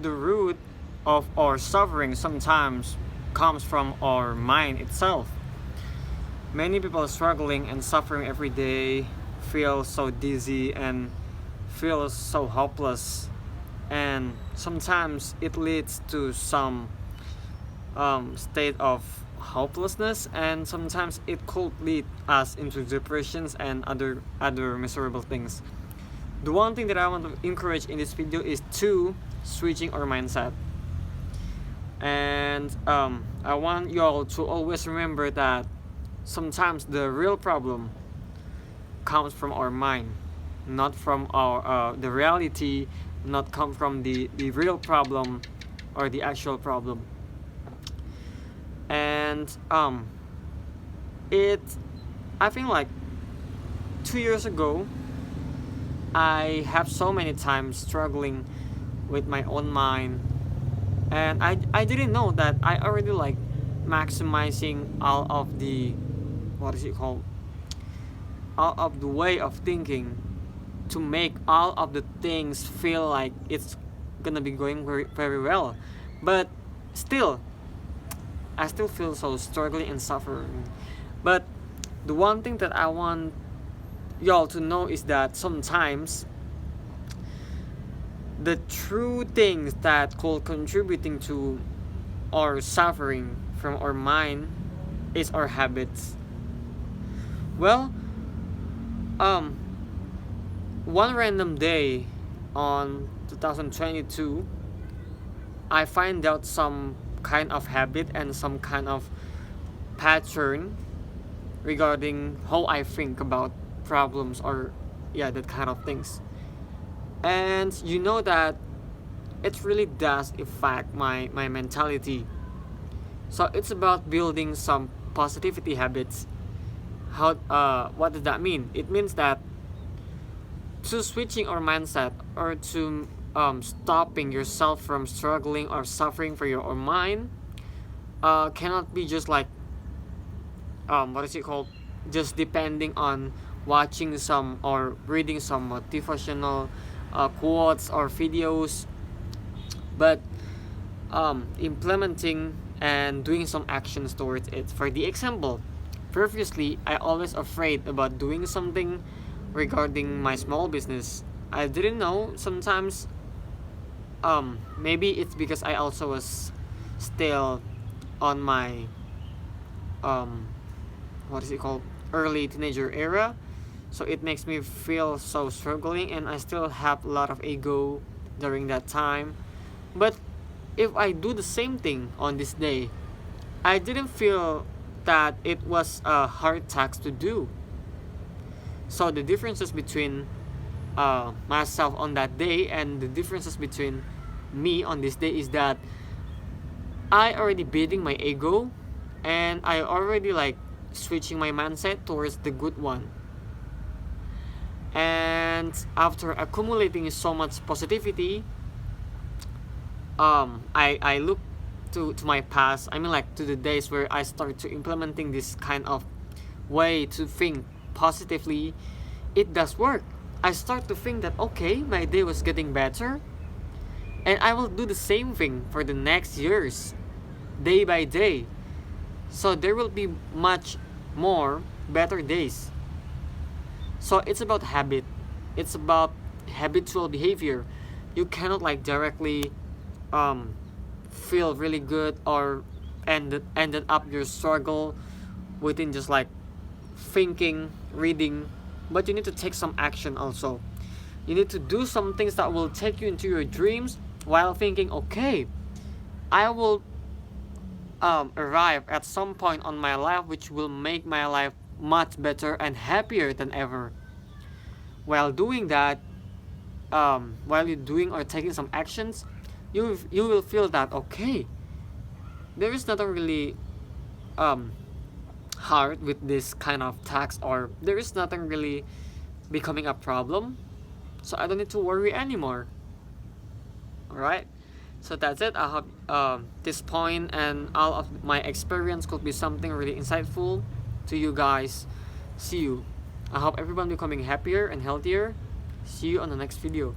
the root of our suffering sometimes comes from our mind itself. Many people struggling and suffering every day feel so dizzy and feel so hopeless, and sometimes it leads to some state of hopelessness, and sometimes it could lead us into depressions and other miserable things. The one thing that I want to encourage in this video is to switching our mindset, and I want y'all to always remember that sometimes the real problem comes from our mind, not from our the reality, not come from the real problem or the actual problem. And it I think like 2 years ago I have so many times struggling with my own mind, and I didn't know that I already like maximizing all of the, what is it called, all of the way of thinking to make all of the things feel like it's gonna be going very, very well, but still I still feel so struggling and suffering. But the one thing that I want y'all to know is that sometimes the true things that could contributing to our suffering from our mind is our habits. Well, one random day on 2022, I find out some kind of habit and some kind of pattern regarding how I think about problems, or yeah, that kind of things. And you know that it really does affect my mentality. So it's about building some positivity habits. How what does that mean? It means that to switching our mindset, or to stopping yourself from struggling or suffering for your own mind, cannot be just like what is it called, just depending on watching some or reading some motivational quotes or videos, but implementing and doing some actions towards it. For the example, previously I always afraid about doing something regarding my small business. I didn't know sometimes, maybe it's because I also was still on my what is it called, early teenager era, so it makes me feel so struggling, and I still have a lot of ego during that time. But if I do the same thing on this day, I didn't feel that it was a hard task to do. So the differences between myself on that day and the differences between me on this day is that I already beating my ego, and I already like switching my mindset towards the good one. And after accumulating so much positivity, I look to my past, I mean like to the days where I started to implementing this kind of way to think positively. It does work. I start to think that okay, my day was getting better, and I will do the same thing for the next years, day by day. So there will be much more better days. So it's about habit. It's about habitual behavior. You cannot like directly feel really good or ended up your struggle within just like thinking, reading, but you need to take some action also. You need to do some things that will take you into your dreams while thinking, okay, I will arrive at some point on my life which will make my life much better and happier than ever. While doing that, while you're doing or taking some actions, you will feel that okay, there is nothing really hard with this kind of tax, or there is nothing really becoming a problem, so I don't need to worry anymore. Alright, so that's it. I hope this point and all of my experience could be something really insightful to you guys. See you. I hope everyone becoming happier and healthier. See you on the next video.